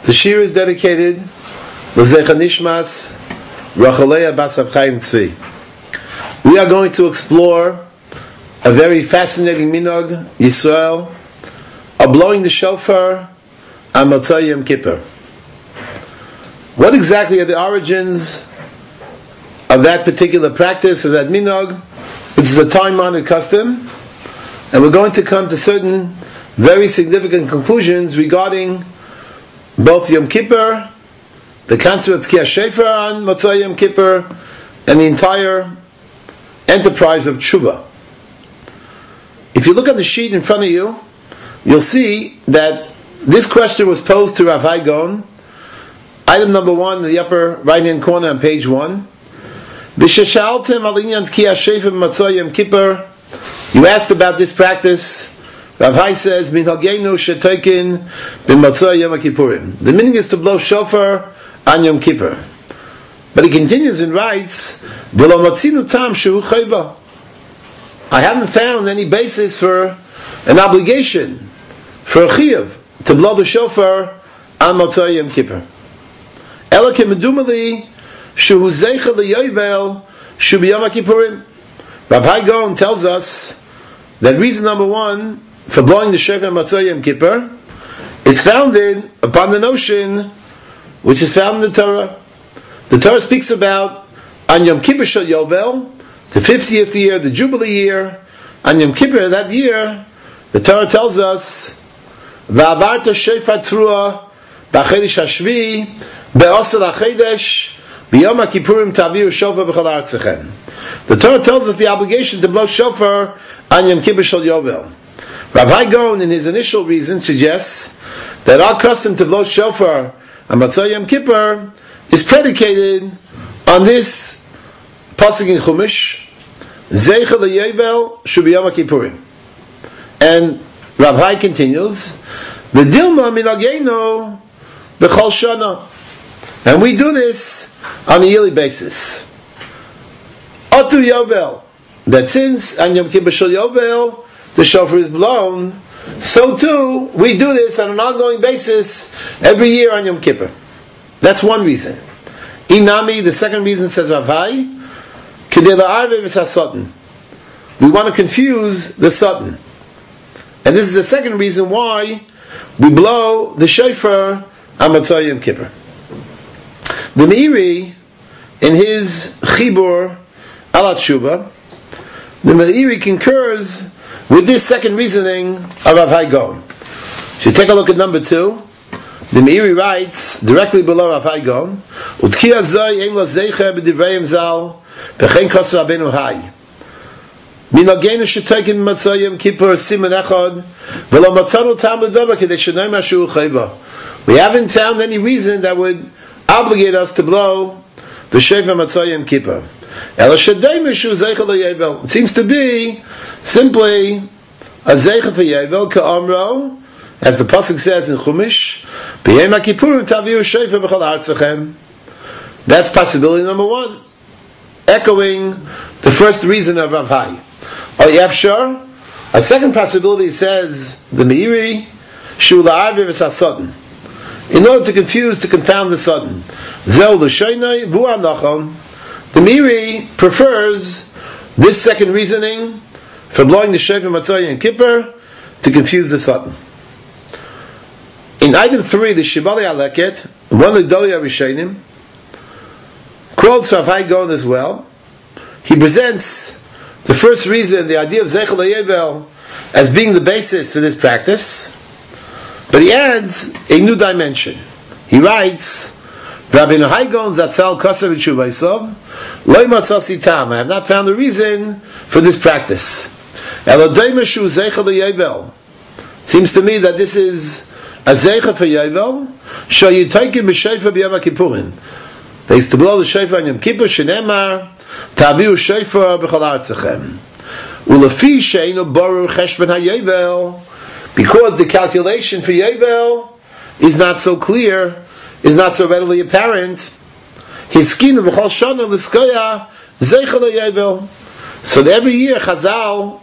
The shir is dedicated L'zecha Nishmas Rachalea Bas Rav Chaim Tzvi. We are going to explore a very fascinating minog Yisrael of blowing the shofar on Motzei Yom Kippur. What exactly are the origins of that particular practice, of that minog, which is a time-honored custom? And we're going to come to certain very significant conclusions regarding both Yom Kippur, the concept of Tkiyah Shofar on Motzei Yom Kippur, and the entire enterprise of Tshuva. If you look at the sheet in front of you, you'll see that this question was posed to Rav Hai Gaon, item number 1 in the upper right-hand corner on page 1. B'sheshaltem al inyan Tkiyah Shofar Motzei Yom Kippur. You asked about this practice. Rav Hai says, Minhagenu shetoikin b'Motzei Yom Kippurim. The meaning is to blow shofar on Yom Kippur. But he continues and writes, V'lo motzinu tam shu chayva. I haven't found any basis for an obligation, for a chiyuv, to blow the shofar on Motzei Yom Kippur. Ela kemedumali shu zeicha leyovel shu b'Yom Kippurim. Rav Hai Gaon tells us that reason number 1 for blowing the shofar on Motzei Yom Kippur, it's founded upon the notion which is found in the Torah. The Torah speaks about on Yom Kippur Shel Yovel, the 50th year, the Jubilee year. On Yom Kippur, that year, the Torah tells us, Va'avarta shofar tzruah b'chodesh hashvi be'asar hachodesh b'yom HaKippurim taviru shofar b'chol artzechem. The Torah tells us the obligation to blow shofar on Yom Kippur Shel Yovel. Rav Hai Gaon, in his initial reason, suggests that our custom to blow shofar on Motzei Yom Kippur is predicated on this pasuk in Chumash, Zeicha leYovel shu b'Yom Kippurim. And Rav Hai continues, V'dilma minagenu b'chol shana. And we do this on a yearly basis. Otu Yovel, that since on Yom Kippur Shel Yovel the shofar is blown, so too we do this on an ongoing basis every year on Yom Kippur. That's one reason. Inami, the second reason, says Rav Hai, we want to confuse the sudden. And this is the second reason why we blow the shofar on Motzei Yom Kippur. The Meiri, in his Chibur Al Tshuva, the Meiri concurs with this second reasoning of Rav Hai Gaon. If you take a look at number 2, the Meiri writes directly below Rav Hai Gaon, Utkiyah zoi ein lo zeicha b'divrei zal v'chein kos Rabbeinu Hai. Minagenu shetoikin b'Motzei Yom Kippur siman echad v'lo matzanu tam l'davar kedei shenoi mashu chayva. We haven't found any reason that would obligate us to blow the shofar Motzei Yom Kippur. It seems to be simply a zeicha for Yovel ka'amro, as the pasuk says in Chumash, b'yom HaKippurim taviru shofar b'chol artzechem. That's possibility number 1, echoing the first reason of Rav Hai. Or Yafshar, a second possibility says the Meiri, shu la'arviv es ha-sodden, in order to confuse, to confound the sudden. Zeu l'shoinoi v'hu anachon. The Meiri prefers this second reasoning for blowing the shofar Motzei Yom Kippur to confuse the sudden. In item 3, the Shibali Aleket, one of the Doli Rishonim, quotes Rav Hai Gaon as well. He presents the first reason, the idea of Zeicha leYovel, as being the basis for this practice, but he adds a new dimension. He writes, Rabbeinu Hai Gaon Zatzal Kosav B'Tshuvah Lo Matzasi Tam. I have not found a reason for this practice. Elodeimashu Zeicha leYovel. Seems to me that this is a Zeicha for Yovel. Shayitoikim b'Shofar b'Yom Kippurim. They used to blow the shofar on Yom Kippur. Shenemar Taviru Shofar b'chol artzechem. Ulefi she'eino borur cheshbon haYovel. Because the calculation for Yovel is not so clear, is not so readily apparent. His skin of b'chol shana l'skoya Zeicha leYovel. So every year Chazal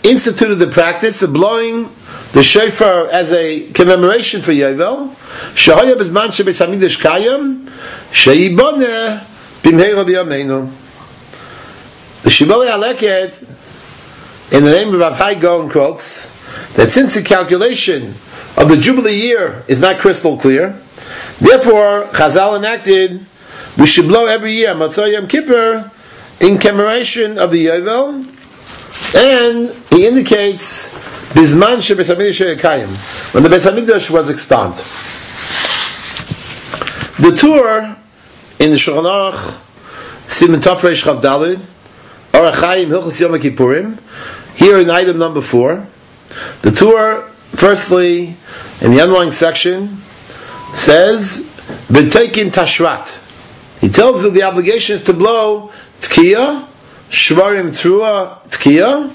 instituted the practice of blowing the shofar as a commemoration for Yovel. Shahaya b'zman shebeis hamikdash kayam sheyiboneh b'mheira b'yameinu. The Shibbolei Haleket, in the name of Rav Hai Gaon, quotes that since the calculation of the Jubilee year is not crystal clear, therefore Chazal enacted we should blow every year Motzei Yom Kippur in commemoration of the Yovel, and he indicates Bizman shebeis hamikdash kayim, when the Beis Hamikdash was extant. The tour in the Shulchan Aruch Siman Tov Reish Chav Daled Orach Chaim Hilchos Yom Kippurim, here in item number 4. The tour, firstly, in the underlying section, says B'teikin Tashrat. He tells you the obligation is to blow Tkiya, Shvarim Trua Tkiya,